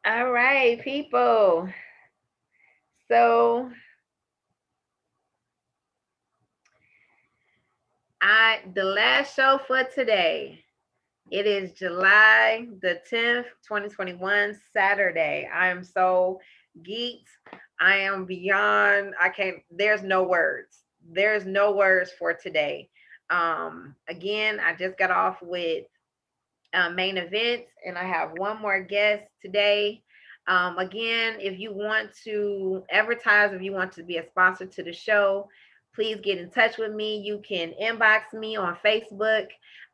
All right, people. So the last show for today. It is July the 10th, 2021, Saturday. I am so geeked. I am beyond, I can't, there's no words. There's no words for today. Again, I just got off with main events, and I have one more guest today. Again, if you want to advertise, if you want to be a sponsor to the show, please get in touch with me. You can inbox me on Facebook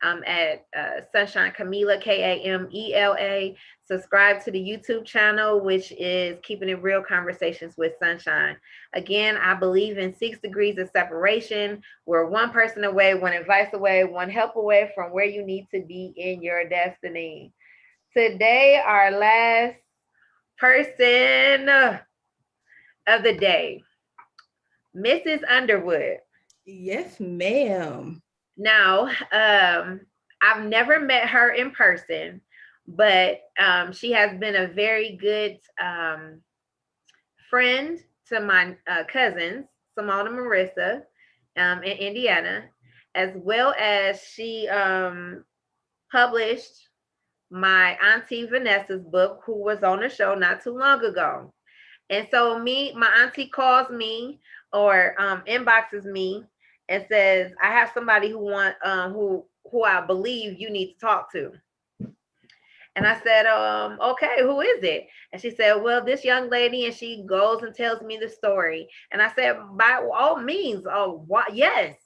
at Sunshine Camila, Kamela. Subscribe to the YouTube channel, which is Keeping It Real Conversations with Sunshine. Again, I believe in 6 degrees of separation. We're one person away, one advice away, one help away from where you need to be in your destiny. Today, our last person of the day, Mrs. Underwood. Yes, ma'am. Now, I've never met her in person, but she has been a very good friend to my cousins, Simone and Marissa, in Indiana, as well as she published my auntie Vanessa's book, who was on the show not too long ago. And so my auntie calls me or inboxes me and says, "I have somebody who I believe you need to talk to." And I said, okay, who is it? And she said, well, this young lady, and she goes and tells me the story. And I said, by all means, oh, what? Yes.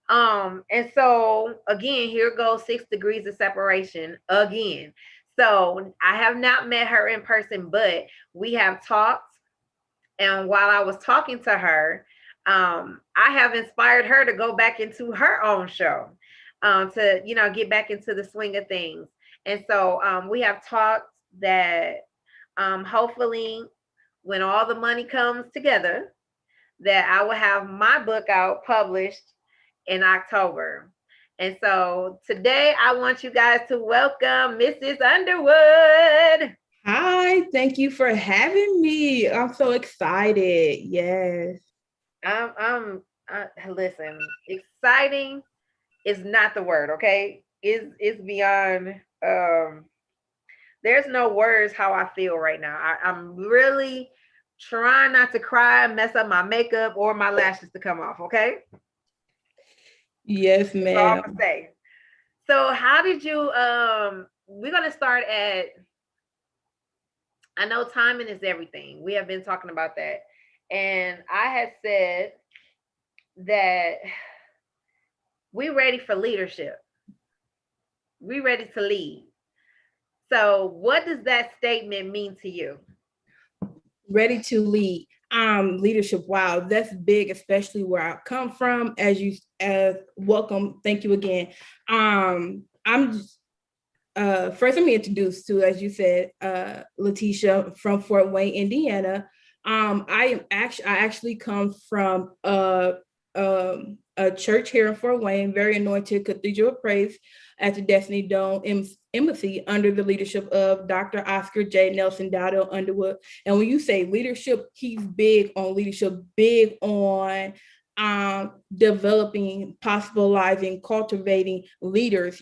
And so again, here goes 6 degrees of separation again. So I have not met her in person, but we have talked. And while I was talking to her, I have inspired her to go back into her own show, to get back into the swing of things. And so we have talked that hopefully, when all the money comes together, that I will have my book out published in October. And so today I want you guys to welcome Mrs. Underwood. Hi, thank you for having me. I'm so excited. Yes. Listen, exciting is not the word, okay? It's beyond there's no words how I feel right now. I'm really trying not to cry, mess up my makeup or my lashes to come off, okay? Yes, That's all I'm ma'am. gonna say. So how did you we're gonna start at, I know timing is everything. We have been talking about that. And I had said that we ready for leadership. We ready to lead. So what does that statement mean to you? Ready to lead. Leadership. Wow, that's big, especially where I come from. Welcome. Thank you again. I'm just, first let me introduce to, as you said, Leticia from Fort Wayne, Indiana. I actually come from a church here in Fort Wayne, very anointed Cathedral of Praise at the Destiny Dome Embassy under the leadership of Dr. Oscar J. Nelson Dowdell Underwood. And when you say leadership, he's big on leadership, big on developing, possibilizing, cultivating leaders,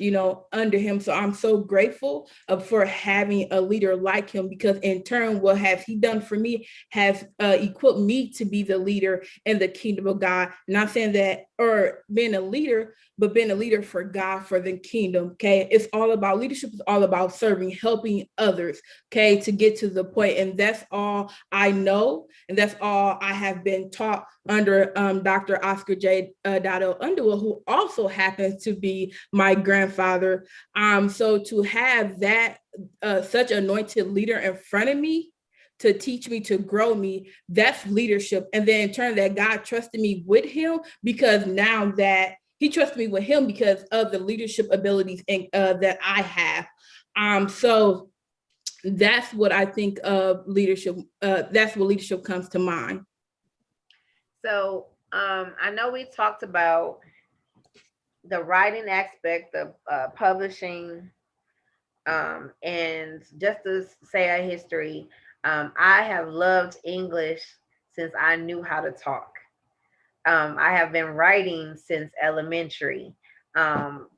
under him. So I'm so grateful for having a leader like him, because in turn, what has he done for me has equipped me to be the leader in the kingdom of God. Not saying that, or being a leader, but being a leader for God, for the kingdom. Okay. It's all about leadership, is all about serving, helping others, okay, to get to the point. And that's all I know. And that's all I have been taught under Dr. Oscar J. Dowdell Underwood, who also happens to be my grandfather. So to have that such anointed leader in front of me to teach me, to grow me, that's leadership. And then in turn, that God trusted me with him, because now that he trusted me with him because of the leadership abilities that I have. So that's what I think of leadership. That's what leadership comes to mind. So I know we talked about the writing aspect of publishing And just to say a history, I have loved English since I knew how to talk. I have been writing since elementary.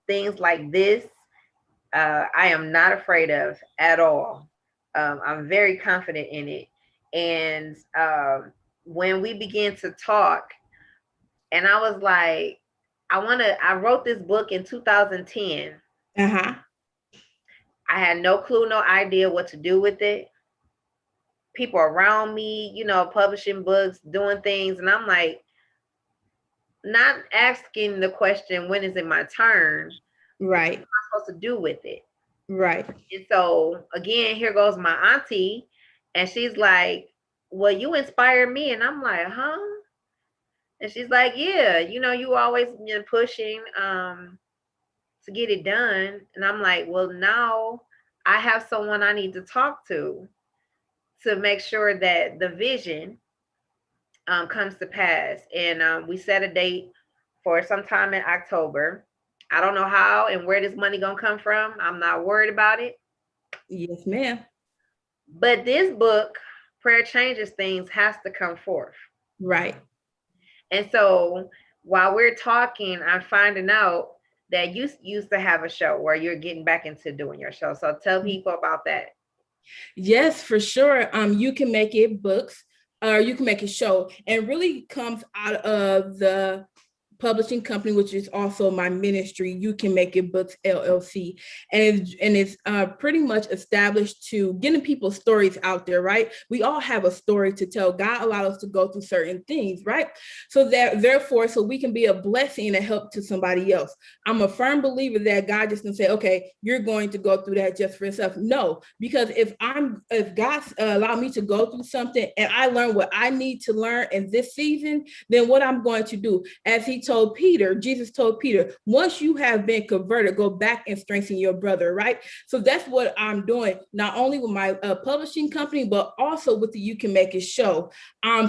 Things like this, I am not afraid of at all. I'm very confident in it. And when we began to talk, and I was like, I wrote this book in 2010. Uh-huh. I had no clue, no idea what to do with it. People around me, publishing books, doing things. And I'm like, not asking the question, when is it my turn? What Right. am I supposed to do with it? Right. And so again, here goes my auntie, and she's like, well, you inspired me. And I'm like, huh? And she's like, yeah, you always been pushing to get it done. And I'm like, well, now I have someone I need to talk to make sure that the vision comes to pass. And we set a date for sometime in October. I don't know how and where this money gonna come from. I'm not worried about it. Yes, ma'am. But this book, Prayer Changes Things, has to come forth. Right. And so while we're talking, I'm finding out that you used to have a show where you're getting back into doing your show. So tell people about that. Yes, for sure. You can make it books, or you can make it show, and really comes out of the publishing company, which is also my ministry. You Can Make It Books LLC, and it's pretty much established to getting people's stories out there. Right, we all have a story to tell. God allowed us to go through certain things, right? So that therefore, so we can be a blessing and a help to somebody else. I'm a firm believer that God just can say, okay, you're going to go through that just for yourself. No, because if God allowed me to go through something and I learn what I need to learn in this season, then what I'm going to do, as He told Peter, Jesus told Peter, once you have been converted, go back and strengthen your brother, right? So that's what I'm doing, not only with my publishing company, but also with the You Can Make It show.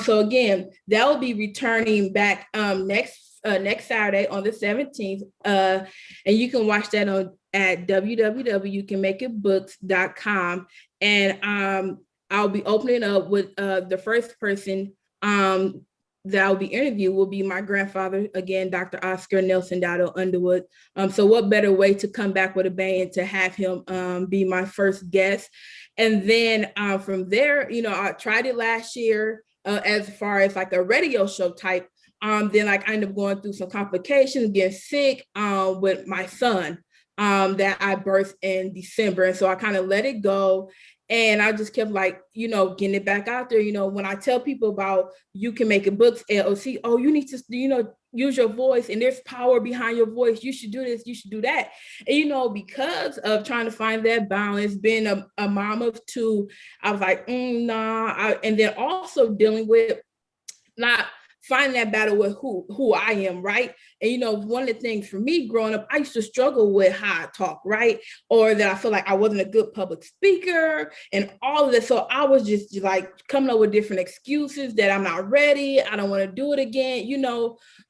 So again, that will be returning back next Saturday on the 17th. And you can watch that on at www.youcanmakeitbooks.com. And I'll be opening up with the first person that I'll be interviewed will be my grandfather, again, Dr. Oscar Nelson Dado Underwood. So what better way to come back with a bang to have him be my first guest? And then from there, I tried it last year as far as like a radio show type. Then like I ended up going through some complications, getting sick with my son that I birthed in December. And so I kind of let it go. And I just kept like, getting it back out there. When I tell people about You Can Make It Books, LOC, oh, you need to, use your voice, and there's power behind your voice. You should do this, you should do that. And, because of trying to find that balance, being a mom of two, I was like, nah. And then also dealing with not finding that battle with who I am, right? And one of the things for me growing up, I used to struggle with how I talk, right? Or that I feel like I wasn't a good public speaker and all of this. So I was just like coming up with different excuses that I'm not ready, I don't want to do it again.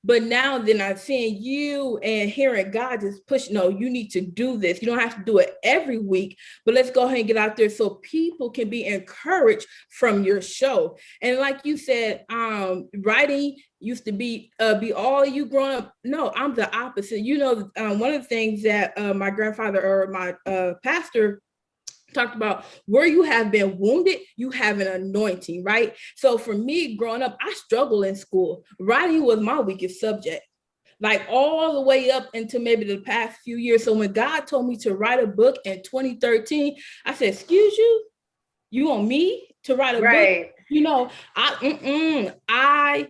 But now then I'm seeing you and hearing God just push, no, you need to do this. You don't have to do it every week, but let's go ahead and get out there so people can be encouraged from your show. And like you said, writing used to be all you growing up. No, I'm the opposite. One of the things that my grandfather or my pastor talked about, where you have been wounded, you have an anointing, right? So for me growing up, I struggled in school. Writing was my weakest subject, like all the way up into maybe the past few years. So when God told me to write a book in 2013, I said, excuse you want me to write a book? Right. I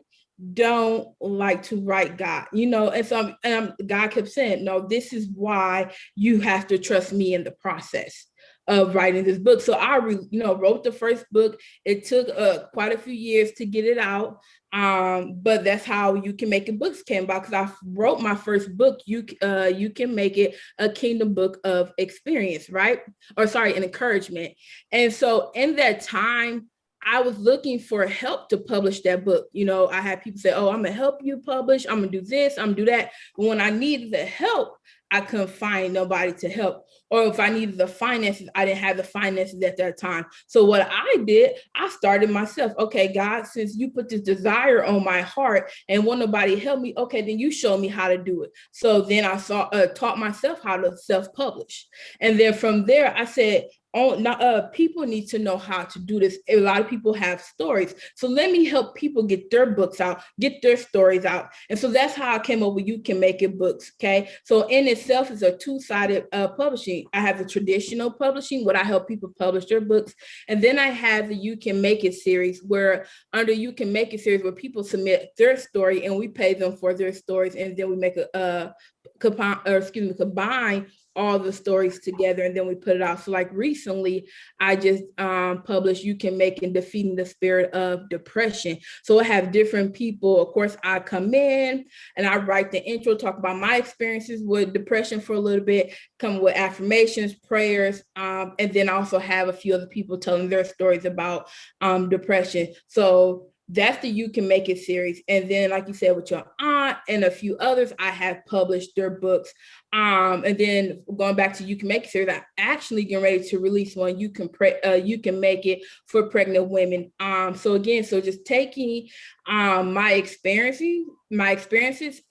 don't like to write God, and so God kept saying, no, this is why you have to trust me in the process of writing this book. So I wrote the first book. It took quite a few years to get it out, but that's how You Can Make It books came about, because I wrote my first book, you can make it a kingdom book of experience, right? Or sorry, an encouragement. And so in that time, I was looking for help to publish that book. I had people say, oh, I'm gonna help you publish, I'm gonna do this, I'm gonna do that. But when I needed the help, I couldn't find nobody to help. Or if I needed the finances, I didn't have the finances at that time. So what I did, I started myself. Okay, God, since you put this desire on my heart and want nobody help me, okay, then you show me how to do it. So then I taught myself how to self-publish. And then from there, I said, people need to know how to do this. A lot of people have stories, so let me help people get their books out, get their stories out. And so that's how I came up with You Can Make It books. Okay, so in itself is a two-sided publishing. I have the traditional publishing, where I help people publish their books, and then I have the You Can Make It series, where under You Can Make It series, where people submit their story and we pay them for their stories, and then we make combine all the stories together, and then we put it out. So like recently I just published You Can Make It Defeating the Spirit of Depression. So I have different people. Of course, I come in and I write the intro, talk about my experiences with depression for a little bit, come with affirmations, prayers, and then also have a few other people telling their stories about depression. So that's the You Can Make It series. And then, like you said, with your aunt and a few others, I have published their books. And then going back to You Can Make It series, I'm actually getting ready to release one. You Can Make It for pregnant women. So again, so just taking my experiences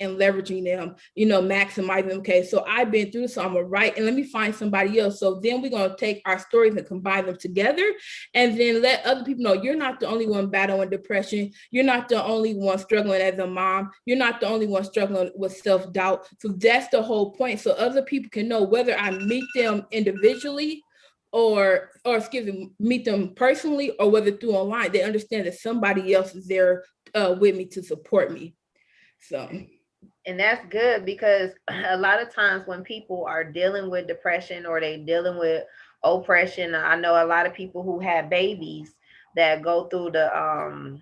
and leveraging them, maximizing them. Okay, so I've been through, so I'm gonna write and let me find somebody else. So then we're gonna take our stories and combine them together, and then let other people know you're not the only one battling depression. You're not the only one struggling as a mom. You're not the only one struggling with self-doubt. So that's the whole point. So other people can know, whether I meet them individually or excuse me, meet them personally, or whether through online, they understand that somebody else is there with me to support me. So, And that's good, because a lot of times when people are dealing with depression or they dealing with oppression, I know a lot of people who have babies that go through the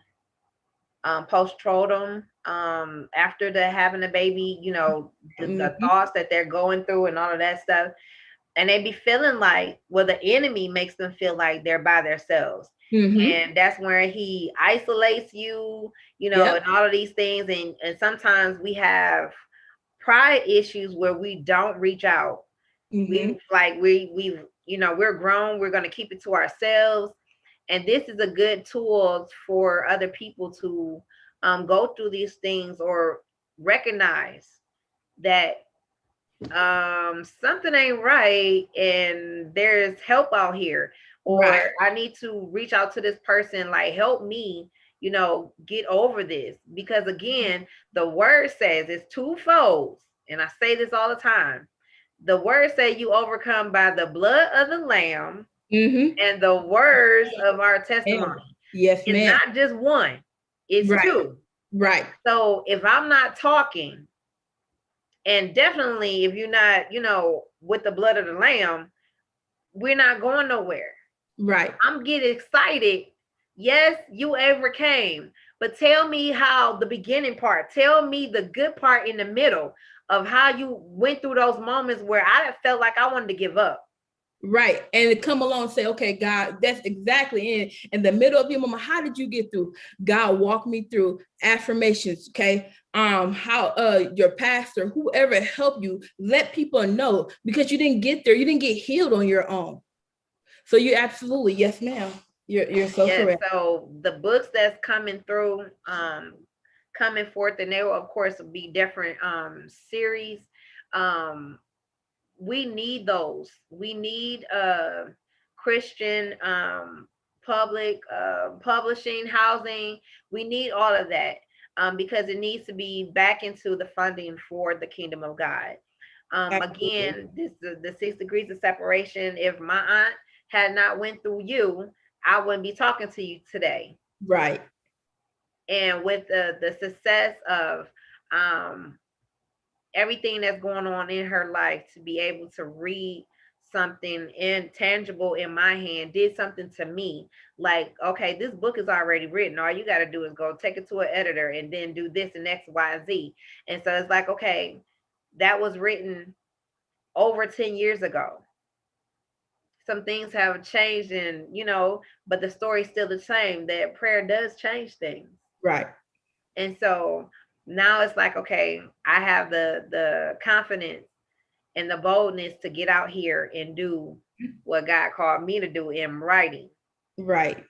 post-mortem after the having a baby, the mm-hmm, thoughts that they're going through and all of that stuff, and they be feeling like, well, the enemy makes them feel like they're by themselves. mm-hmm, And that's where he isolates you, and yep, all of these things. And sometimes we have pride issues where we don't reach out. mm-hmm, We like we we're grown, we're going to keep it to ourselves. And this is a good tool for other people to go through these things, or recognize that something ain't right and there's help out here, or right, I need to reach out to this person, like, help me, get over this. Because again, the word says it's two folds, and I say this all the time. The word say you overcome by the blood of the lamb mm-hmm, and the words of our and testimony. yes, It's ma'am, not just one, it's right, two. right, So if I'm not talking, and definitely if you're not, with the blood of the lamb, we're not going nowhere. right, I'm getting excited. Yes, you overcame, but tell me how the beginning part. Tell me the good part in the middle of how you went through those moments where I felt like I wanted to give up. right. And to come along and say, okay, God, that's exactly in the middle of your moment. How did you get through? God walk me through affirmations. Okay. How your pastor, whoever helped you, let people know, because you didn't get there, you didn't get healed on your own. So you absolutely, yes, ma'am. You're so Yes, correct. so the books that's coming through, coming forth, and they will of course be different series. Um, we need those. We need Christian public publishing, housing. We need all of that, because it needs to be back into the funding for the kingdom of God. Absolutely. Again, this the 6 degrees of separation. If my aunt had not went through you, I wouldn't be talking to you today. Right. And with the success of um, everything that's going on in her life, to be able to read something intangible in my hand did something to me. Like, okay, this book is already written. All you got to do is go take it to an editor and then do this and X, Y, Z. And so it's like, okay, that was written over 10 years ago. Some things have changed, and but the story's still the same, that prayer does change things. Right. And so now it's like, okay, I have the confidence and the boldness to get out here and do what God called me to do in writing. Right.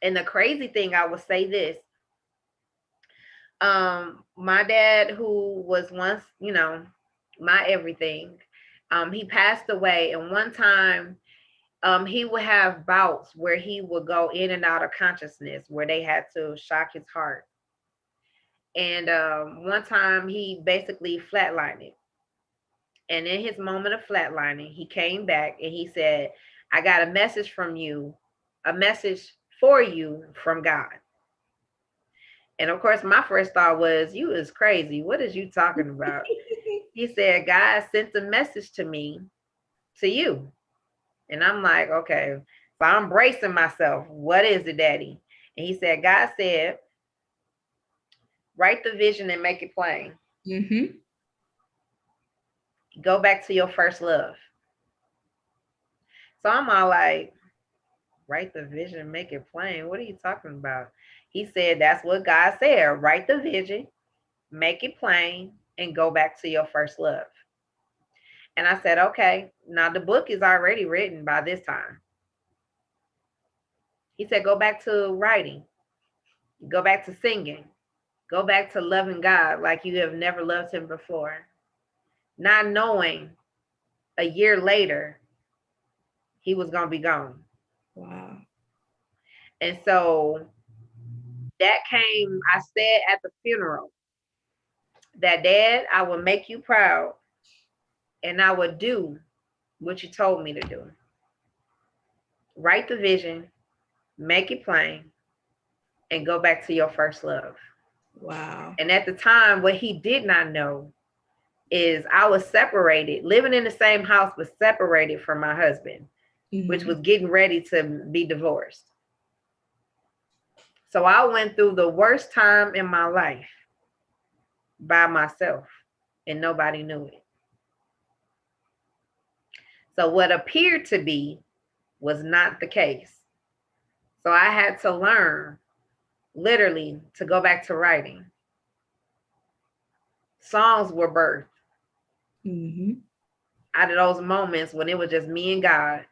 And the crazy thing, I would say this, my dad, who was once, my everything, he passed away. And one time, he would have bouts where he would go in and out of consciousness, where they had to shock his heart. And one time he basically flatlined it. And in his moment of flatlining, he came back and he said, I got a message from you, a message for you from God. And of course, my first thought was, you is crazy. What is you talking about? He said, God sent a message to me, to you. And I'm like, okay. So I'm bracing myself. What is it, Daddy? And he said, God said, write the vision and make it plain. Mm-hmm. Go back to your first love. So I'm all like, write the vision and make it plain. What are you talking about? He said, that's what God said. Write the vision, make it plain, and go back to your first love. And I said, okay, now the book is already written by this time. He said, go back to writing, go back to singing, go back to loving God like you have never loved him before. Not knowing a year later, he was going to be gone. Wow. And so that came, I said at the funeral, that Dad, I will make you proud and I will do what you told me to do. Write the vision, make it plain, and go back to your first love. Wow. And at the time, what he did not know is I was separated, living in the same house, but separated from my husband, which Mm-hmm. was getting ready to be divorced. So I went through the worst time in my life by myself, and nobody knew it. So what appeared to be was not the case. So I had to learn, literally, to go back to writing. Songs were birthed Mm-hmm. out of those moments when it was just me and God.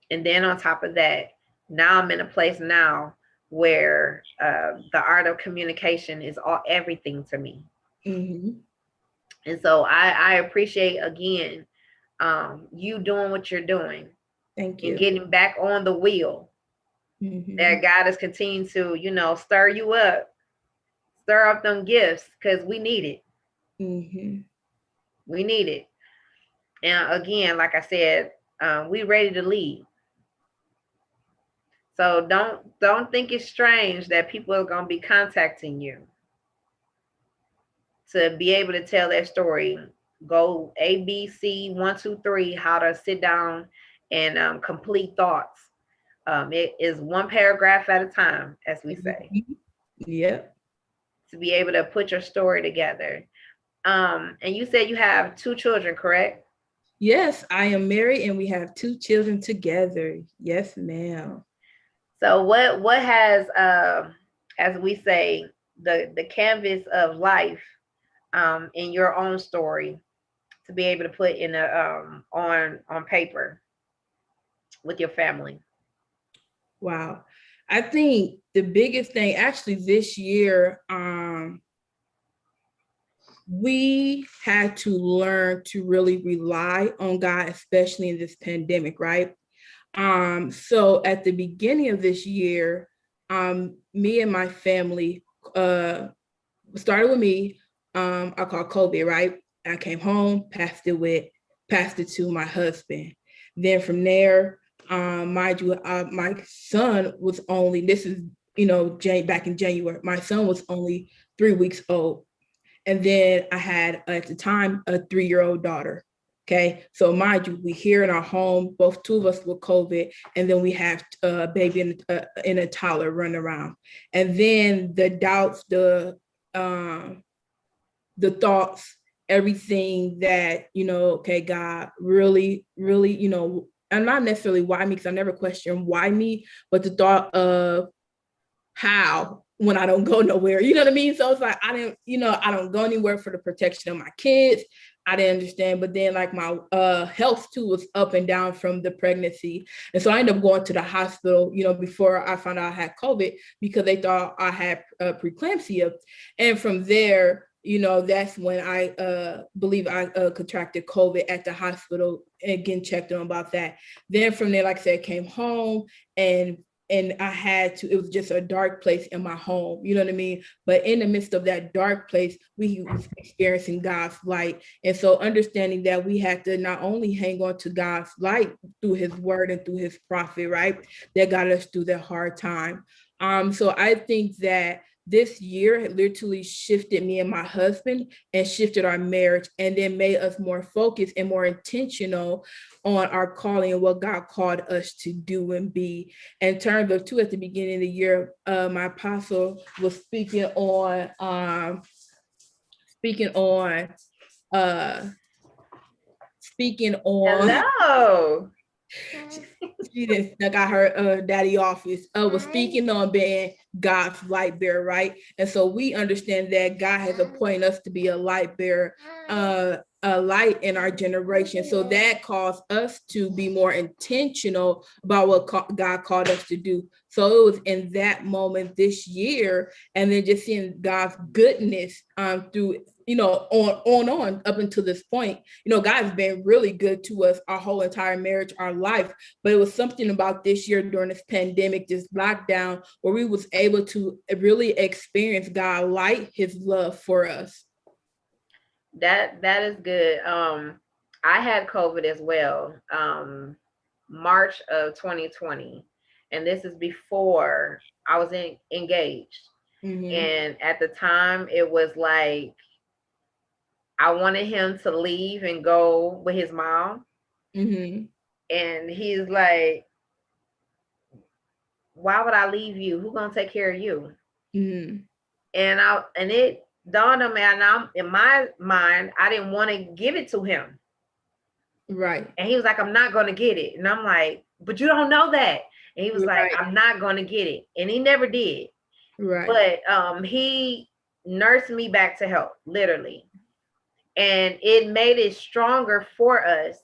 And then on top of that, now I'm in a place now where the art of communication is all everything to me. Mm-hmm. And so I appreciate again, you doing what you're doing Thank and you. getting back on the wheel. Mm-hmm. That God is continuing to, stir you up, stir up them gifts, because we need it. Mm-hmm. We need it. And again, like I said, we ready to lead. So don't think it's strange that people are gonna be contacting you to be able to tell their story. Go ABC 1 2 3, how to sit down and complete thoughts. It is one paragraph at a time, as we say, Mm-hmm. Yep. to be able to put your story together. And you said you have 2 children, correct? Yes, I am married and we have 2 children together. Yes, ma'am. So what has as we say, the canvas of life in your own story to be able to put in a on paper with your family? Wow. I think the biggest thing actually this year, we had to learn to really rely on God, especially in this pandemic, right? So at the beginning of this year, me and my family started with me. I called COVID, right? I came home, passed it to my husband. Then from there, mind you, my son was only, this is, back in January, my son was only 3 weeks old. And then I had at the time a 3-year-old daughter. Okay, so mind you, we here in our home, both two of us with COVID, and then we have a baby and a toddler running around, and then the doubts, um, the thoughts, everything that okay, God, really, really, and not necessarily why me, because I never questioned why me, but the thought of how when I don't go nowhere, you know what I mean? So it's like I don't go anywhere for the protection of my kids. I didn't understand. But then like my health too was up and down from the pregnancy. And so I ended up going to the hospital, before I found out I had COVID because they thought I had preeclampsia. And from there, that's when I believe I contracted COVID at the hospital and getting checked on about that. Then from there, like I said, came home and I had to, it was just a dark place in my home, you know what I mean? But in the midst of that dark place, we was experiencing God's light. And so understanding that we had to not only hang on to God's light through his word and through his prophet, right? That got us through that hard time. So I think that this year literally shifted me and my husband and shifted our marriage and then made us more focused and more intentional on our calling and what God called us to do and be. In terms of too, at the beginning of the year, my apostle was speaking on uh speaking on Hello. she just got her daddy office was speaking on being God's light bearer, right? And so we understand that God has appointed us to be a light bearer, a light in our generation. So that caused us to be more intentional about what God called us to do. So it was in that moment this year, and then just seeing God's goodness through on up until this point. God's been really good to us our whole entire marriage, our life. But it was something about this year during this pandemic, this lockdown, where we was able to really experience God light his love for us. That is good. I had COVID as well. March of 2020. And this is before I was engaged. Mm-hmm. And at the time it was like I wanted him to leave and go with his mom. Mm-hmm. And he's like, why would I leave you? Who gonna take care of you? Mm-hmm. And it dawned on me, and I'm in my mind, I didn't want to give it to him. Right. And he was like, I'm not gonna get it. And I'm like, but you don't know that. And he was like, Right. I'm not gonna get it. And he never did. Right. But he nursed me back to health, literally. And it made it stronger for us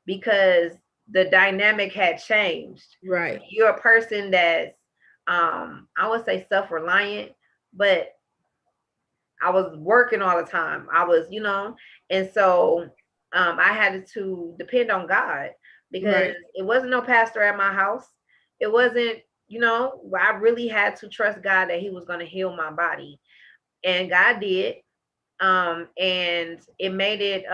because the dynamic had changed. Right. You're a person that's I would say self-reliant, but I was working all the time. I was, and so I had to depend on God because Right. it wasn't no pastor at my house. It wasn't, I really had to trust God that He was going to heal my body, and God did. And it made it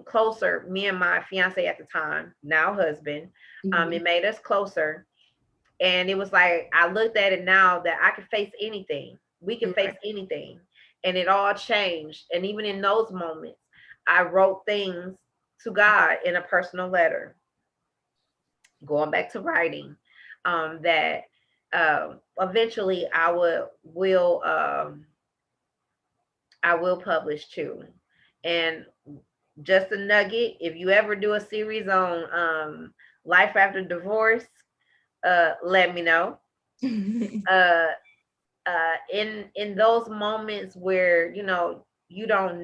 closer. Me and my fiance at the time, now husband, Mm-hmm. it made us closer. And it was like I looked at it now that I could face anything. We could face Right. anything. And it all changed. And even in those moments, I wrote things to God in a personal letter, going back to writing, that eventually I will publish too. And just a nugget, if you ever do a series on life after divorce, let me know. Uh, in those moments where you don't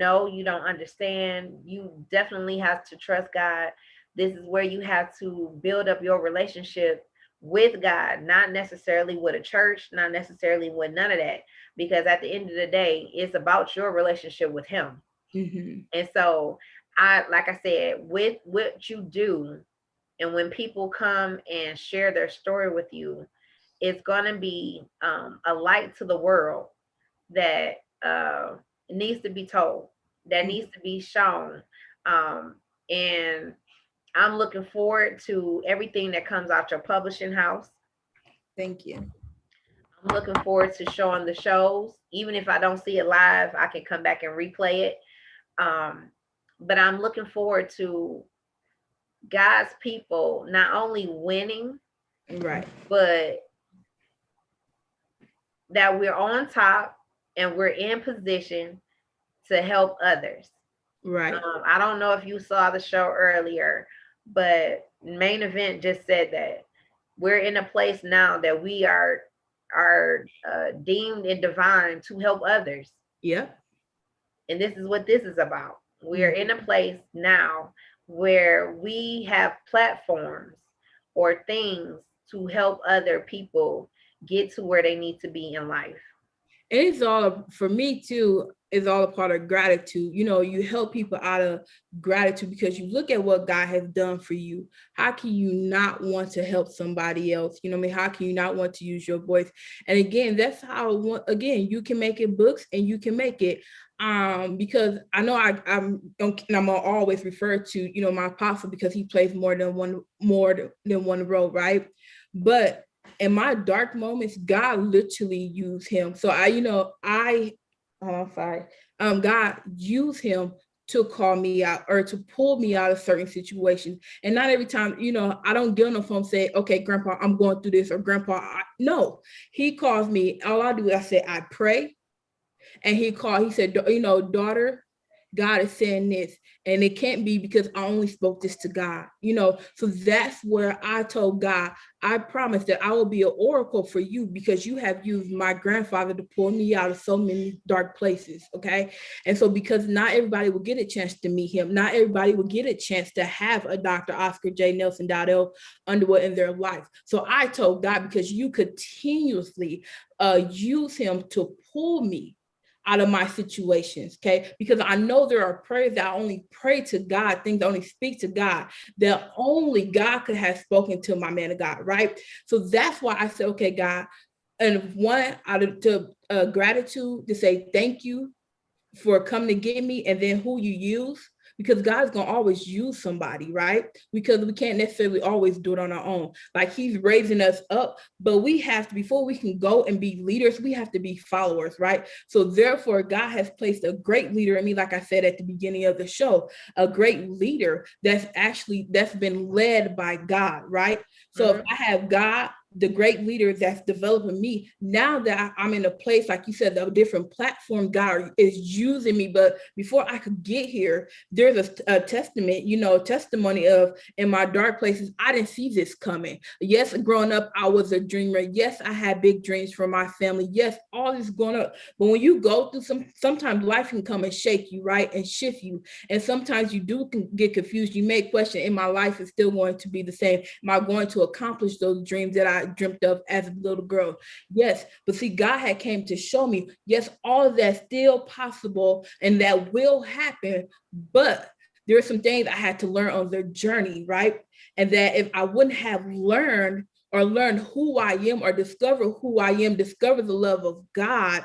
understand, you definitely have to trust God. This is where you have to build up your relationship with God, not necessarily with a church, not necessarily with none of that, because at the end of the day it's about your relationship with Him. Mm-hmm. And so I, like I said, with what you do, and when people come and share their story with you, it's going to be a light to the world that needs to be told, that needs to be shown. Um, and I'm looking forward to everything that comes out your publishing house. Thank you. I'm looking forward to showing the shows. Even if I don't see it live, I can come back and replay it. Um, but I'm looking forward to God's people not only winning, Right. but that we're on top and we're in position to help others. Right. I don't know if you saw the show earlier, but main event just said that we're in a place now that we are deemed and divine to help others, Yep. and this is what this is about. We're in a place now where we have platforms or things to help other people get to where they need to be in life. It's all for me too, is all a part of gratitude. You help people out of gratitude because you look at what God has done for you. How can you not want to help somebody else? What I mean? How can you not want to use your voice? And again, that's how, again, you can make it books, and you can make it because I know I'm gonna always refer to my apostle, because he plays more than one role, right? But in my dark moments, God literally used him. So sorry. God used him to call me out, or to pull me out of certain situations. And not every time, I don't get on the phone and say, okay, Grandpa, I'm going through this, or Grandpa, no. He calls me. All I do is I say, I pray, and he said, daughter, God is saying this, and it can't be because I only spoke this to God. So that's where I told God, I promise that I will be an oracle for you, because you have used my grandfather to pull me out of so many dark places. Okay. And so, because not everybody will get a chance to meet him, not everybody will get a chance to have a Dr. Oscar J. Nelson Dowdell Underwood in their life. So I told God, because you continuously use him to pull me out of my situations, okay? Because I know there are prayers that I only pray to God, things I only speak to God, that only God could have spoken to my man of God, right? So that's why I said, okay, God, and one, out of gratitude, to say thank you for coming to get me, and then who you use, because God's gonna always use somebody, right? Because we can't necessarily always do it on our own. Like, he's raising us up, but we have to, before we can go and be leaders, we have to be followers, right? So therefore, God has placed a great leader in me, like I said at the beginning of the show, a great leader that's been led by God, right? So if I have God, the great leader that's developing me, now that I'm in a place, like you said, the different platform God is using me. But before I could get here, there's testimony of, in my dark places, I didn't see this coming. Yes, growing up, I was a dreamer. Yes, I had big dreams for my family. Yes, all this growing up. But when you go through sometimes life can come and shake you, right? And shift you. And sometimes you do get confused. You may question, in my life is still going to be the same? Am I going to accomplish those dreams that I dreamt of as a little girl? Yes. But see, God had came to show me, yes, all of that's still possible, and that will happen. But there are some things I had to learn on the journey, right? And that if I wouldn't have learned, or learn who I am, or discover who I am, discover the love of God,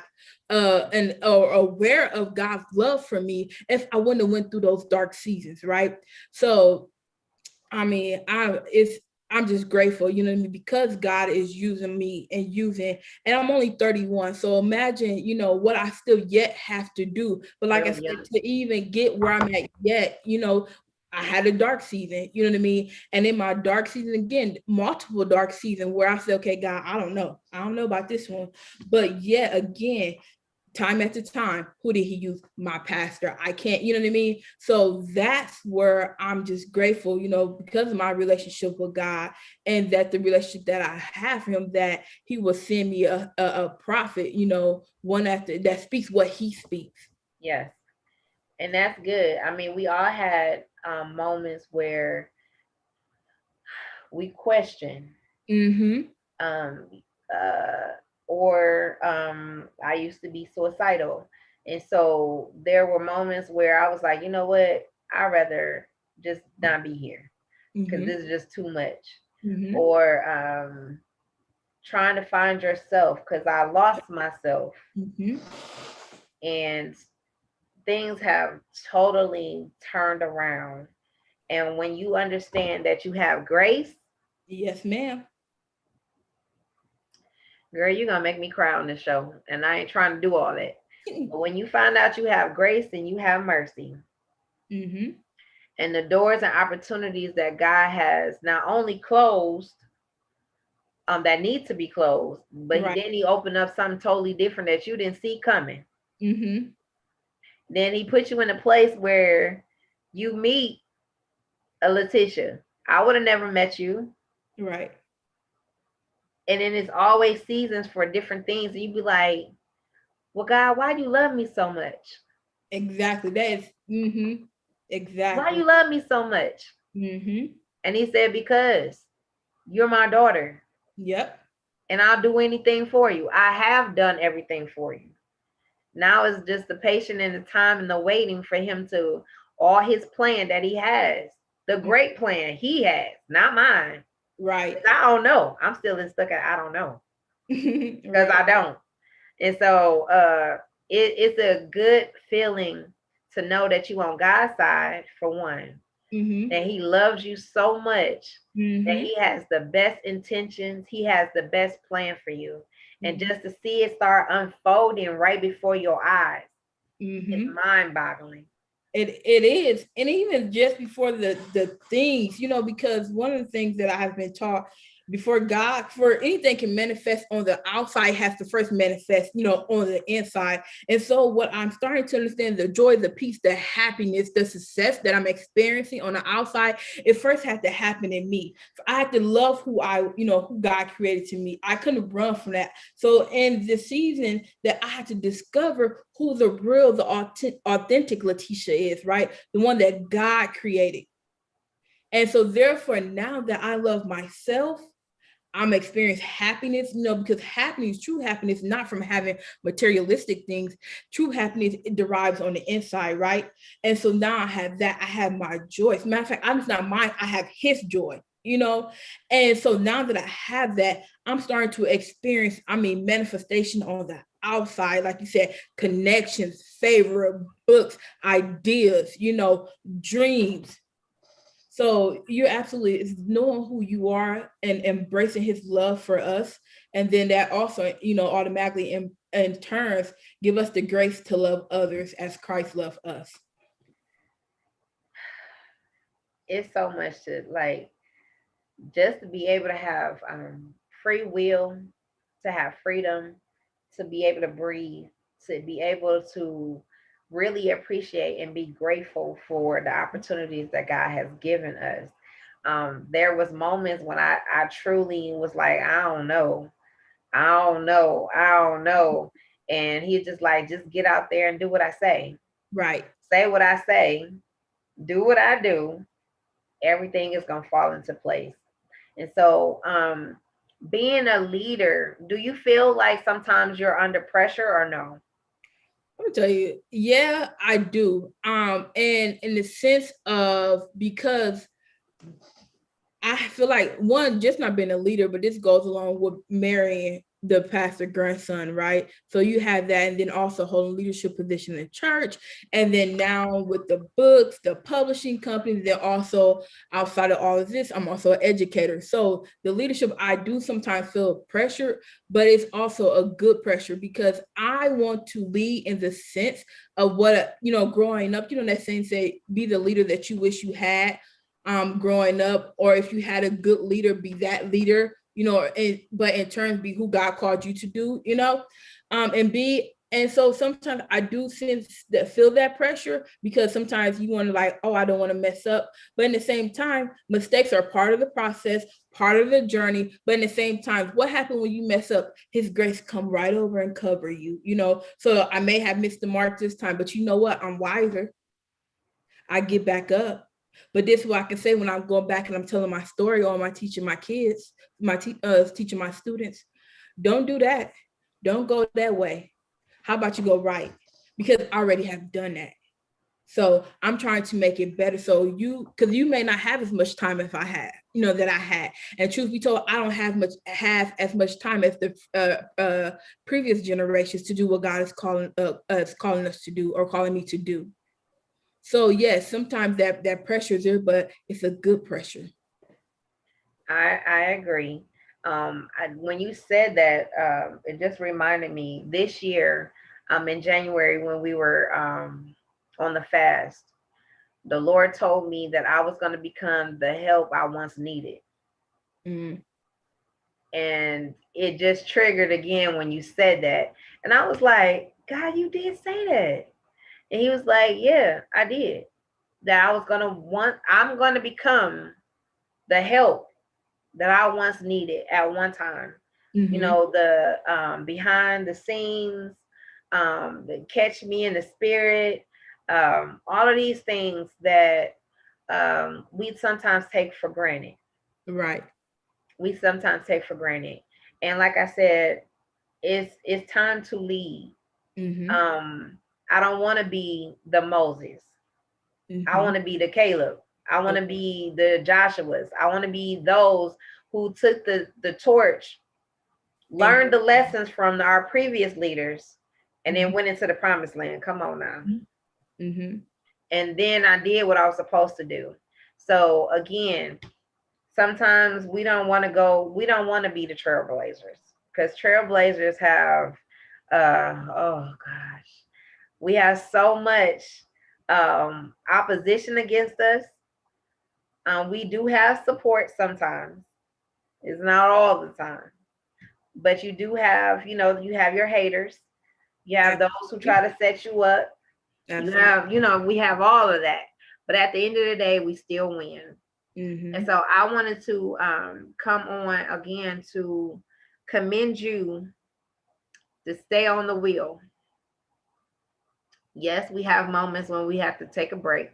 and or aware of God's love for me, if I wouldn't have went through those dark seasons, right? So I mean, I'm just grateful, you know what I mean, because God is using me and I'm only 31. So imagine, what I still yet have to do. But like I Still said, young. to even get where I'm at yet, I had a dark season, you know what I mean? And in my dark season, again, multiple dark season, where I said, okay, God, I don't know. I don't know about this one. But yet again, time after time, who did he use? My pastor. I can't, you know what I mean? So that's where I'm just grateful, because of my relationship with God, and that the relationship that I have for him, that he will send me a prophet, one after that speaks what he speaks. Yes. And that's good. I mean, we all had moments where we question, Mm-hmm. um, uh, or I used to be suicidal. And so there were moments where I was like, you know what? I'd rather just not be here because Mm-hmm. this is just too much. Mm-hmm. Or trying to find yourself because I lost myself, Mm-hmm. and things have totally turned around. And when you understand that you have grace, Yes, ma'am. girl, you're gonna make me cry on this show. And I ain't trying to do all that. But when you find out you have grace and you have mercy, Mm-hmm. and the doors and opportunities that God has not only closed, that need to be closed, but Right. he opened up something totally different that you didn't see coming. Mm-hmm. Then he put you in a place where you meet a Leticia. I would have never met you. Right. And then it's always seasons for different things. And you be like, well, God, why do you love me so much? Exactly. That is Why exactly. you love me so much? Mm-hmm. And he said, because you're my daughter Yep. and I'll do anything for you. I have done everything for you. Now it's just the patient and the time and the waiting for him to all his plan that he has. The great plan he has, not mine. Right. Because I don't know. I'm still in stuck at I don't know. Because Right. I don't. And so it's a good feeling to know that you on God's side for one. Mm-hmm. That he loves you so much that Mm-hmm. he has the best intentions, he has the best plan for you. And Mm-hmm. just to see it start unfolding right before your eyes is Mm-hmm. mind boggling. It is, and even just before the things, because one of the things that I have been taught before God, for anything can manifest on the outside, has to first manifest, on the inside. And so, what I'm starting to understand, the joy, the peace, the happiness, the success that I'm experiencing on the outside, it first had to happen in me. I had to love who God created to me. I couldn't run from that. So, in the season that I had to discover who the real, the authentic Leticia is, right? The one that God created. And so, therefore, now that I love myself, I'm experiencing happiness, because happiness, true happiness, not from having materialistic things. True happiness, it derives on the inside, right? And so now I have that. I have my joy. As a matter of fact, I'm just not mine. I have His joy. And so now that I have that, I'm starting to experience, manifestation on the outside, like you said, connections, favor, books, ideas, dreams. So you're absolutely, it's knowing who you are and embracing His love for us, and then that also, automatically in turns give us the grace to love others as Christ loved us. It's so much to like just to be able to have free will, to have freedom, to be able to breathe, to be able to really appreciate and be grateful for the opportunities that God has given us. There was moments when I truly was like, I don't know, I don't know, I don't know. And he just like, just get out there and do what I Right. say what I say, do what I do. Everything is gonna fall into place. And so, being a leader, do you feel like sometimes you're under pressure or no? I'm gonna tell you, yeah, I do. And in the sense of, because I feel like, one, just not being a leader, but this goes along with marrying the pastor grandson, right? So you have that, and then also holding leadership position in church, and then now with the books, the publishing company, then also outside of all of this, I'm also an educator. So the leadership, I do sometimes feel pressure, but it's also a good pressure, because I want to lead in the sense of what, growing up, that saying, say, be the leader that you wish you had growing up, or if you had a good leader, be that leader, but in turn be who God called you to do, and so sometimes I do sense that, feel that pressure, because sometimes you want to, like, oh, I don't want to mess up, but in the same time, mistakes are part of the process, part of the journey. But in the same time, what happened when you mess up? His grace come right over and cover you. So I may have missed the mark this time, but you know what? I'm wiser. I get back up. But this is what I can say when I'm going back and I'm telling my story, or I'm teaching my kids, teaching my students. Don't do that. Don't go that way. How about you go right? Because I already have done that. So I'm trying to make it better. So because you may not have as much time if I had, that I had. And truth be told, I don't have as much time as the previous generations to do what God is calling us to do, or calling me to do. So yes, sometimes that pressure is there, but it's a good pressure. I agree. When you said that, it just reminded me this year, in January when we were on the fast, the Lord told me that I was going to become the help I once needed. Mm, And it just triggered again when you said that. And I was like, God, you did say that. And he was like, yeah, I did. That I'm going to become the help that I once needed at one time. You mm-hmm, know, the behind the scenes, the catch me in the spirit. All of these things that we sometimes take for granted. Right. We sometimes take for granted. And like I said, it's time to lead. Mm-hmm. Um, I don't want to be the Moses. I Mm-hmm. want to be the Caleb. I want to Okay. be the Joshuas. I want to be those who took the torch, And learned the lessons from our previous leaders, and then mm-hmm. went into the promised land. Come on now. Mm-hmm. And then I did what I was supposed to do. So again, sometimes we don't want to go, we don't want to be the trailblazers because trailblazers have, oh gosh, we have so much opposition against us. We do have support sometimes. It's not all the time, but you do have, you have your haters. You have those who try Absolutely. to set you up. You Absolutely. have, we have all of that. But at the end of the day, we still win. And Mm-hmm. so I wanted to come on again to commend you to stay on the wheel. Yes, we have moments when we have to take a break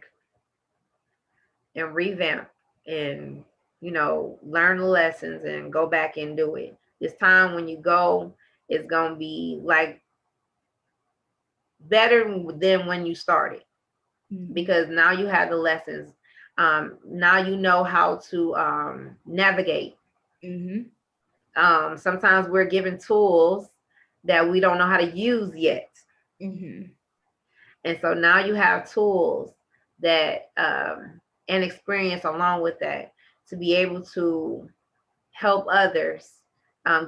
and revamp and, learn the lessons and go back and do it. This time when you go, it's going to be like better than when you started Mm-hmm. because now you have the lessons. Now you know how to navigate. Mm-hmm. Sometimes we're given tools that we don't know how to use yet. Mm-hmm. And so now you have tools that and experience along with that to be able to help others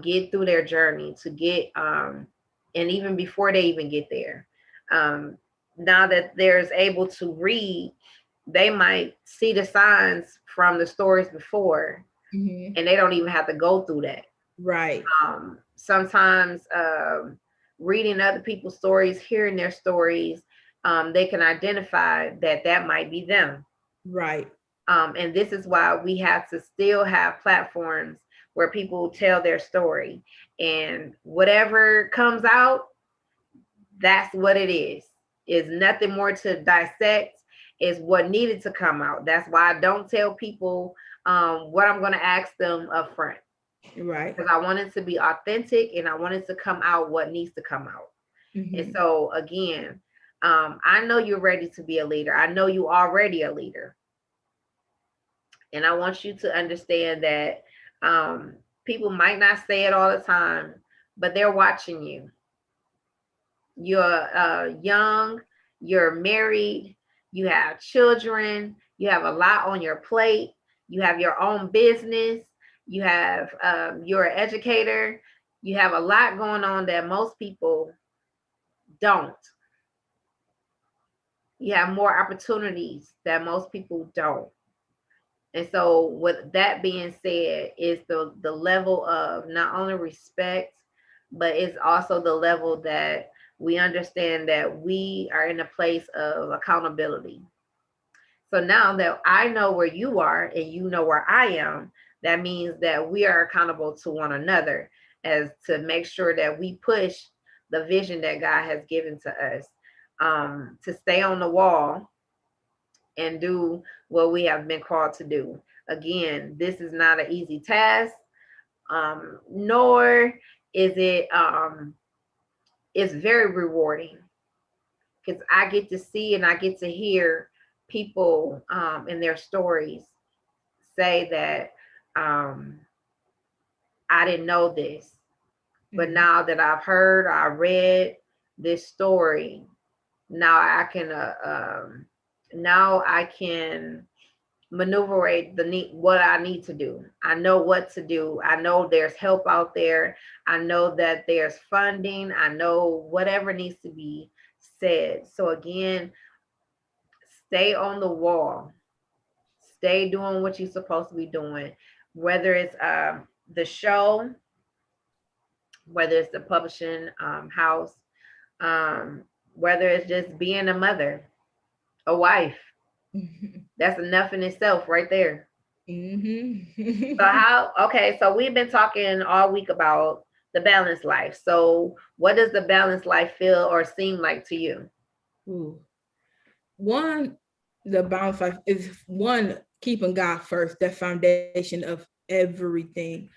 get through their journey to get and even before they even get there. Um, Now that there's able to read, they might see the signs from the stories before Mm-hmm. and they don't even have to go through that. Right. Sometimes reading other people's stories, hearing their stories, they can identify that that might be them. Right. And this is why we have to still have platforms where people tell their story. And whatever comes out, that's what it is. Is nothing more to dissect. Is what needed to come out. That's why I don't tell people what I'm going to ask them up front Right. because I want it to be authentic and I want it to come out what needs to come out. And Mm-hmm. so again, I know you're ready to be a leader. I know you already a leader. And I want you to understand that people might not say it all the time, but they're watching you. You're young, you're married, you have children, you have a lot on your plate, you have your own business, you have you're an educator, you have a lot going on that most people don't. You have more opportunities that most people don't. And so, with that being said, is the level of not only respect, but it's also the level that we understand that we are in a place of accountability. So now that I know where you are and you know where I am, that means that we are accountable to one another as to make sure that we push the vision that God has given to us to stay on the wall and do what we have been called to do. Again, this is not an easy task, nor is it it's very rewarding because I get to see and I get to hear people in their stories say that um, I didn't know this, but Mm-hmm. now that I've heard, I read this story, now I can now I can maneuverate the need what I need to do. I know what to do. I know there's help out there. I know that there's funding. I know whatever needs to be said. So again, stay on the wall. Stay doing what you're supposed to be doing. Whether it's the show, whether it's the publishing house, um, whether it's just being a mother, a wife. That's enough in itself right there. So Mm-hmm. how okay, so we've been talking all week about the balanced life. So what does the balanced life feel or seem like to you? Ooh. one, the balance life is one, keeping God first, that foundation of everything.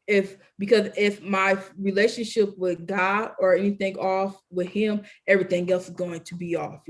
If because if my relationship with God or anything off with Him, everything else is going to be off,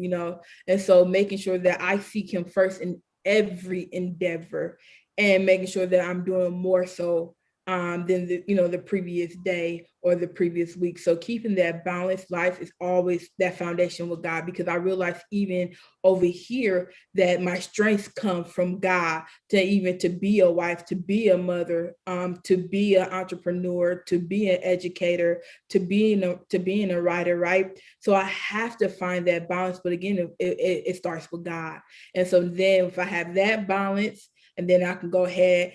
And so making sure that I seek Him first in every endeavor, and making sure that I'm doing more so than the previous day or the previous week. So keeping that balanced life is always that foundation with God, because I realize even over here that my strengths come from God, to even to be a wife, to be a mother, to be an entrepreneur, to be an educator, to being a writer, right? So I have to find that balance. But again, it starts with God. And so then if I have that balance, and then I can go ahead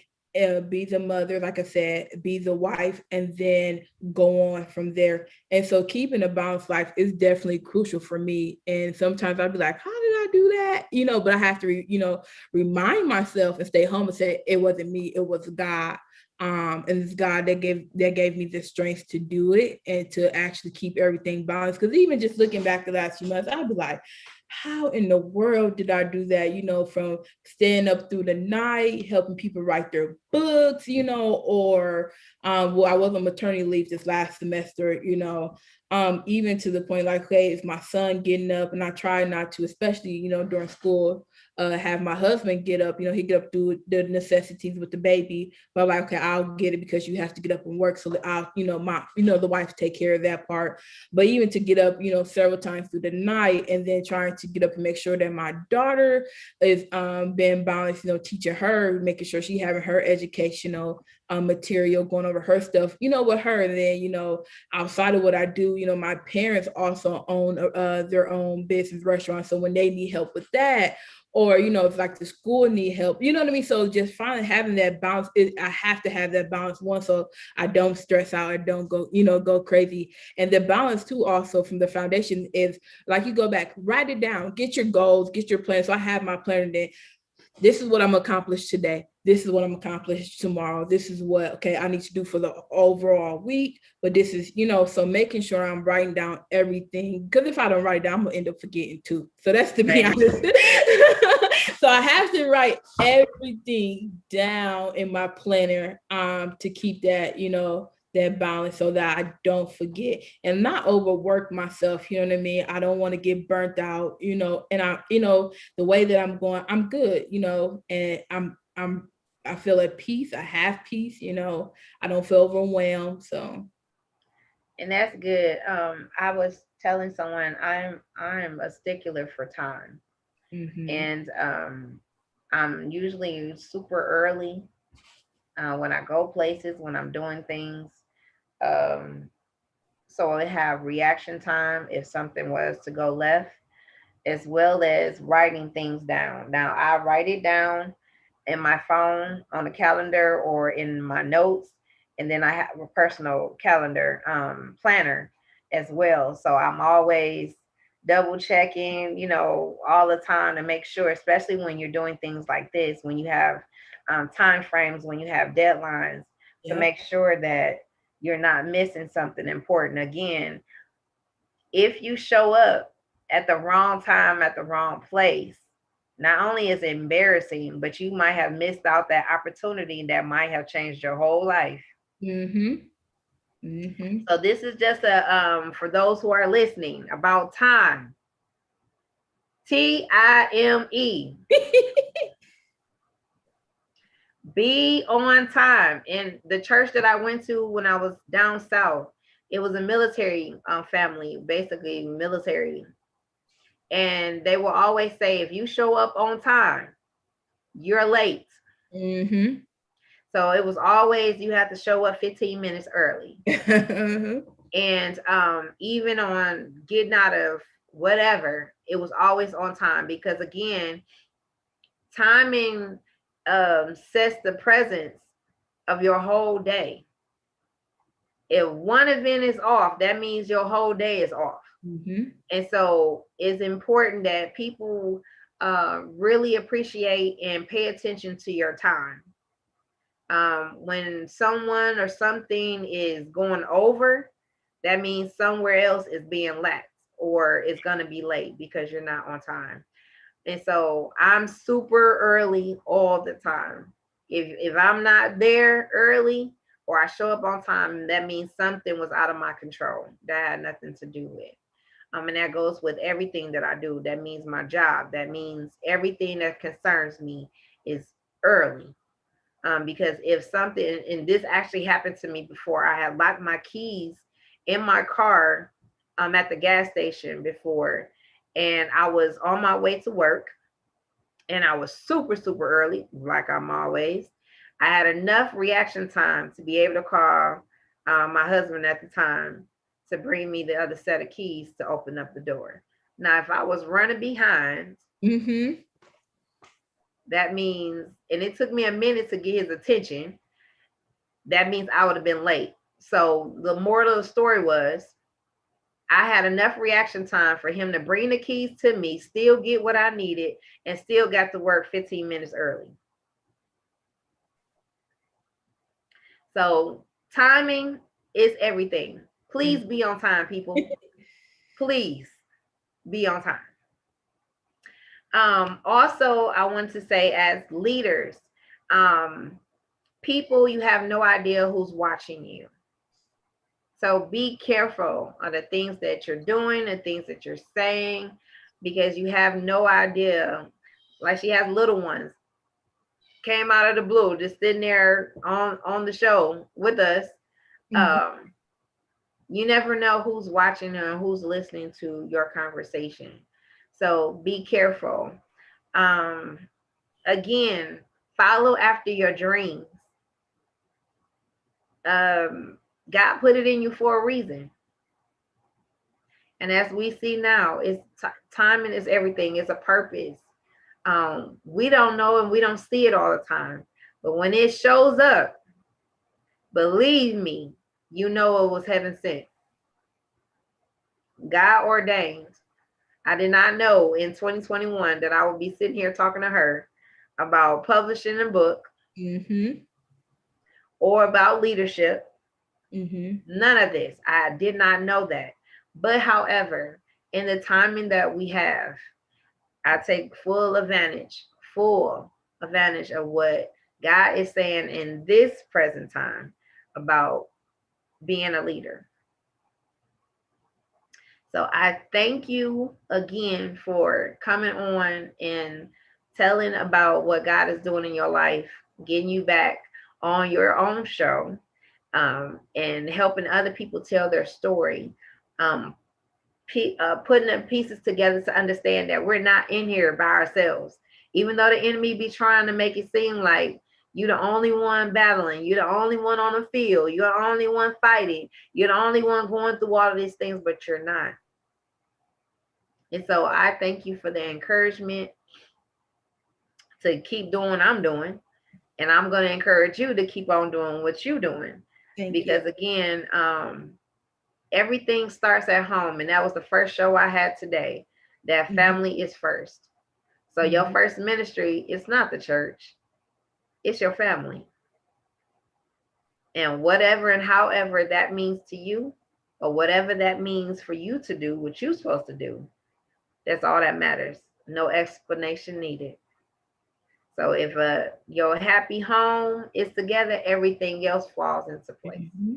be the mother, like I said, be the wife, and then go on from there. And so keeping a balanced life is definitely crucial for me. And sometimes I'd be like, how did I do that? But I have to, remind myself and stay home and say, it wasn't me, it was God. And it's God that gave me the strength to do it and to actually keep everything balanced. Because even just looking back the last few months, I'd be like, how in the world did I do that? From staying up through the night, helping people write their books, or well, I was on maternity leave this last semester, even to the point like, okay, it's my son getting up, and I try not to, especially, during school, have my husband get up, he get up, do the necessities with the baby. But like, okay, I'll get it because you have to get up and work. So that I'll, the wife take care of that part. But even to get up, several times through the night, and then trying to get up and make sure that my daughter is being balanced, teaching her, making sure she having her educational material, going over her stuff, with her. And then, outside of what I do, my parents also own their own business restaurant. So when they need help with that, or if like the school need help, you know what I mean? So just finally having that balance, I have to have that balance, one, so I don't stress out, I don't go crazy. And the balance too, also from the foundation, is like, you go back, write it down, get your goals, get your plans. So I have my plan, then this is what I'm accomplish today. This is what I'm accomplish tomorrow. This is what, okay, I need to do for the overall week. But this is, so making sure I'm writing down everything. Because if I don't write it down, I'm gonna end up forgetting too. So that's, to be honest. So I have to write everything down in my planner to keep that, that balance, so that I don't forget and not overwork myself. You know what I mean? I don't want to get burnt out, and the way that I'm going, I'm good, and I feel at peace. I have peace, I don't feel overwhelmed. So And that's good. I was telling someone I'm a stickler for time, mm-hmm. and I'm usually super early when I go places, when I'm doing things. Um, so I have reaction time if something was to go left, as well as writing things down. Now I write it down in my phone, on a calendar, or in my notes, and then I have a personal calendar planner as well. So I'm always double checking, all the time, to make sure, especially when you're doing things like this, when you have time frames, when you have deadlines, to Yep. make sure that you're not missing something important. Again, if you show up at the wrong time, at the wrong place, not only is it embarrassing, but you might have missed out that opportunity that might have changed your whole life. Mm-hmm. Mm-hmm. So this is just a for those who are listening, about time. TIME. Be on time. In the church that I went to when I was down south, it was a military family, basically military. And they will always say, if you show up on time, you're late. Mm-hmm. So it was always, you have to show up 15 minutes early. And even on getting out of whatever, it was always on time, because again, timing sets the presence of your whole day. If one event is off, that means your whole day is off. Mm-hmm. And so it's important that people really appreciate and pay attention to your time. When someone or something is going over, that means somewhere else is being lacked, or it's going to be late because you're not on time. And so I'm super early all the time. If I'm not there early or I show up on time, that means something was out of my control. That had nothing to do with. And that goes with everything that I do. That means my job. That means everything that concerns me is early. Because if something, and this actually happened to me before, I had locked my keys in my car at the gas station before, and I was on my way to work, and I was super, super early, like I'm always. I had enough reaction time to be able to call my husband at the time to bring me the other set of keys to open up the door. Now, if I was running behind, Mm-hmm. that means, and it took me a minute to get his attention, that means I would have been late. So the moral of the story was I had enough reaction time for him to bring the keys to me, still get what I needed, and still got to work 15 minutes early. So timing is everything. Please be on time, people. Please be on time. Also, I want to say, as leaders, um, people, you have no idea who's watching you. So be careful of the things that you're doing, the things that you're saying, because you have no idea. Like she has little ones, came out of the blue, just sitting there on the show with us. Mm-hmm. Um, you never know who's watching and who's listening to your conversation. So be careful. Um, Again, follow after your dreams. Um, God put it in you for a reason. And as we see now, it's timing is everything. It's a purpose. We don't know and we don't see it all the time. But when it shows up, believe me, you know it was heaven sent. God ordained. I did not know in 2021 that I would be sitting here talking to her about publishing a book Mm-hmm. or about leadership. Mm-hmm. None of this. I did not know that. But however, in the timing that we have, I take full advantage of what God is saying in this present time about being a leader. So I thank you again for coming on and telling about what God is doing in your life, getting you back on your own show, and helping other people tell their story, um, putting the pieces together to understand that we're not in here by ourselves. Even though the enemy be trying to make it seem like you're the only one battling, you're the only one on the field, you're the only one fighting, you're the only one going through all of these things, but you're not. And so I thank you for the encouragement to keep doing what I'm doing. And I'm going to encourage you to keep on doing what you're doing. Thank you. Because again, everything starts at home. And that was the first show I had today. That Mm-hmm. family is first. So your Mm-hmm. first ministry is not the church, it's your family. And whatever and however that means to you, or whatever that means for you to do what you're supposed to do, that's all that matters. No explanation needed. So if your happy home is together, everything else falls into place. Mm-hmm.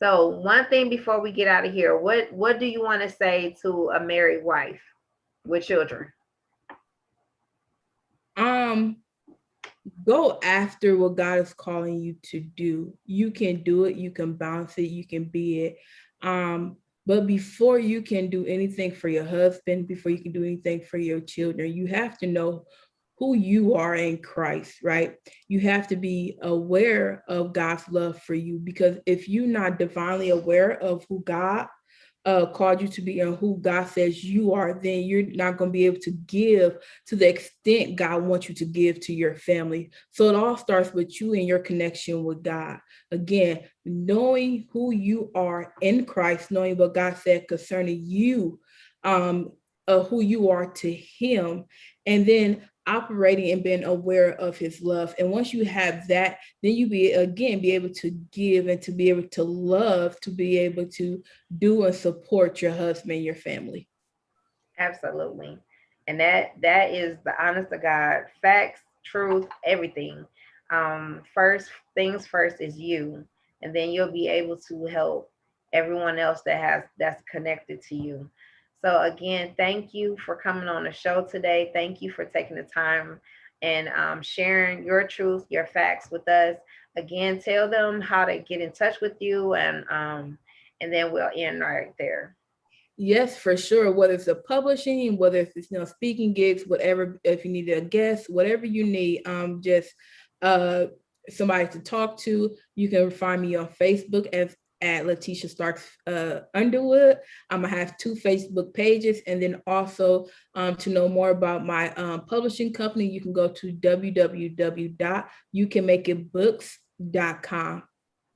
So one thing before we get out of here, what do you want to say to a married wife with children? Um, Go after what God is calling you to do. You can do it, you can bounce it, you can be it. Um, but before you can do anything for your husband, before you can do anything for your children, you have to know who you are in Christ, right? You have to be aware of God's love for you, because if you're not divinely aware of who God called you to be and who God says you are, then you're not going to be able to give to the extent God wants you to give to your family. So it all starts with you and your connection with God. Again, knowing who you are in Christ, knowing what God said concerning you, who you are to Him, and then operating and being aware of his love. And once you have that, then you be able to give and to be able to love, to be able to do and support your husband, your family. Absolutely. And that is the honest to God facts, truth, everything. First things first is you, and then you'll be able to help everyone else that's connected to you. So again, thank you for coming on the show today. Thank you for taking the time and sharing your truth, your facts with us. Again, tell them how to get in touch with you, and then we'll end right there. Yes, for sure. Whether it's a publishing, whether it's speaking gigs, whatever. If you need a guest, whatever you need, just uh somebody to talk to. You can find me on Facebook as at Leticia Starks Underwood. I'm gonna have two Facebook pages, and then also to know more about my publishing company, you can go to www.youcanmakeitbooks.com.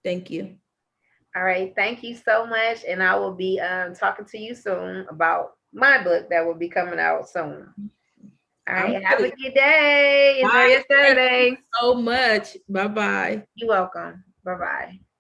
Thank you. All right. Thank you so much. And I will be talking to you soon about my book that will be coming out soon. All I'm right. Have a ready. good day. Enjoy Bye. your Thank you Saturday. so much. Bye bye. You're welcome. Bye bye.